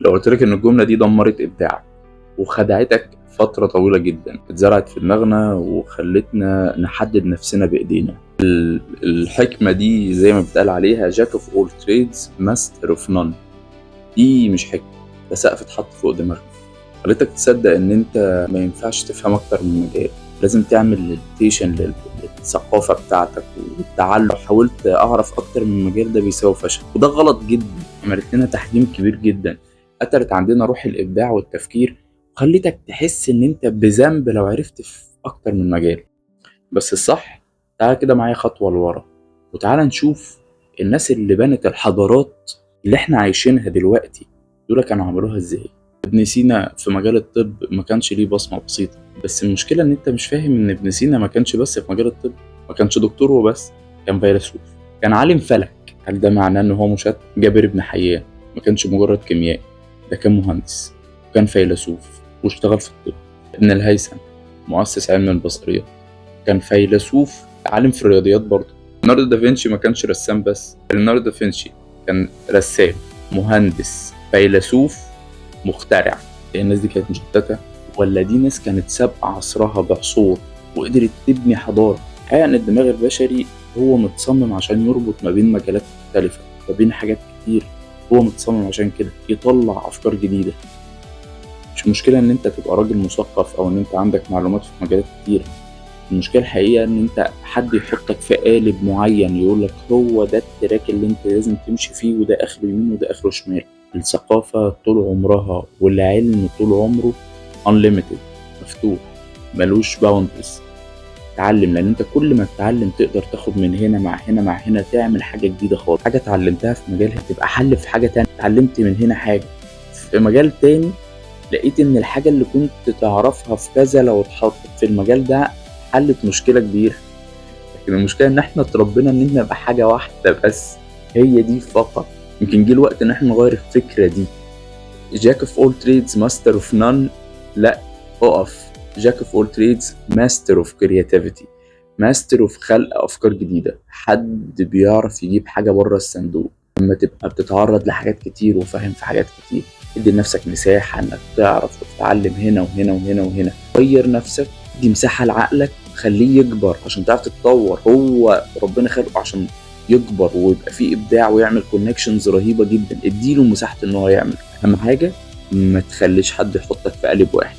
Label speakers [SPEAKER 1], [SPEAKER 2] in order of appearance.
[SPEAKER 1] لو قلت لك ان الجملة دي دمرت ابداعك وخدعتك فترة طويلة جدا، اتزرعت في دماغنا وخلتنا نحدد نفسنا بايدينا. الحكمة دي زي ما بتقال عليها Jack of all trades master of none. دي مش حكمة، ده سقف اتحط فوق دماغك خليتك تصدق ان انت ما ينفعش تفهم اكتر من مجال، لازم تعمل مديتيشن للثقافة بتاعتك والتعلم. حاولت اعرف اكتر من مجال ده بيساوي فشل، وده غلط جدا. عملت لنا تحجيم كبير جدا، قتلت عندنا روح الابداع والتفكير، وخليتك تحس ان انت بذنب لو عرفت في اكتر من مجال. بس الصح، تعال كده معايا خطوة لورا وتعال نشوف الناس اللي بنت الحضارات اللي احنا عايشينها دلوقتي دول كانوا عملوها ازاي. ابن سينا في مجال الطب ما كانش ليه بصمة بسيطة، بس المشكلة ان انت مش فاهم ان ابن سينا ما كانش بس في مجال الطب، ما كانش دكتور وبس، كان فيلسوف، كان عالم فلك. هل ده معناه ان هو مشت؟ جابر بن حيان ما كانش مجرد كيميائي، ده كان مهندس وكان فيلسوف واشتغل في الطب. ابن الهيثم مؤسس علم البصريات كان فيلسوف، عالم في الرياضيات برضه. ليوناردو دافنشي ما كانش رسام بس، ليوناردو دافنشي كان رسام، مهندس، فيلسوف، مخترع. الناس دي كانت مشتتة ولا دي ناس كانت سابقة عصرها بعصور وقدرت تبني حضارة؟ الحقيقة ان الدماغ البشري هو متصمم عشان يربط ما بين مجالات مختلفة، ما بين حاجات كتير. هو متصمم عشان كده يطلع افكار جديدة. مش مشكلة ان انت تبقى راجل مثقف او ان انت عندك معلومات في مجالات كتير، المشكلة الحقيقة ان انت حد يحطك في قالب معين يقولك هو ده التراك اللي انت لازم تمشي فيه، وده اخره يمين وده اخره شمال. الثقافة طول عمرها والعلم طول عمره unlimited، مفتوح، ملوش boundaries. تعلم، لان انت كل ما تتعلم تقدر تاخد من هنا مع هنا مع هنا، تعمل حاجة جديدة خالص. حاجة اتعلمتها في مجالها تبقى حل في حاجة تانية. اتعلمت من هنا حاجة في مجال تاني، لقيت ان الحاجة اللي كنت تعرفها في كذا لو اتحطت في المجال ده حلت مشكلة كبيرة. لكن المشكلة ان احنا اتربينا ان احنا نبقى حاجة واحدة بس، هي دي فقط. يمكن جه الوقت ان احنا نغير الفكرة دي. Jack of all trades master of none، لا، اقف. Jack of all trades master of creativity، master of خلق افكار جديدة، حد بيعرف يجيب حاجة بره الصندوق. لما تبقى بتتعرض لحاجات كتير وفاهم في حاجات كتير، ادي لنفسك مساحة انك تعرف وتتعلم هنا وهنا وهنا وهنا. غير نفسك، دي مساحة لعقلك، خليه يكبر عشان تعرف تتطور. هو ربنا خلقه عشان يكبر ويبقى فيه ابداع ويعمل كونكشنز رهيبة جدا. اديله مساحة ان هو يعمل. اهم حاجة ما تخليش حد يحطك في قالب واحد.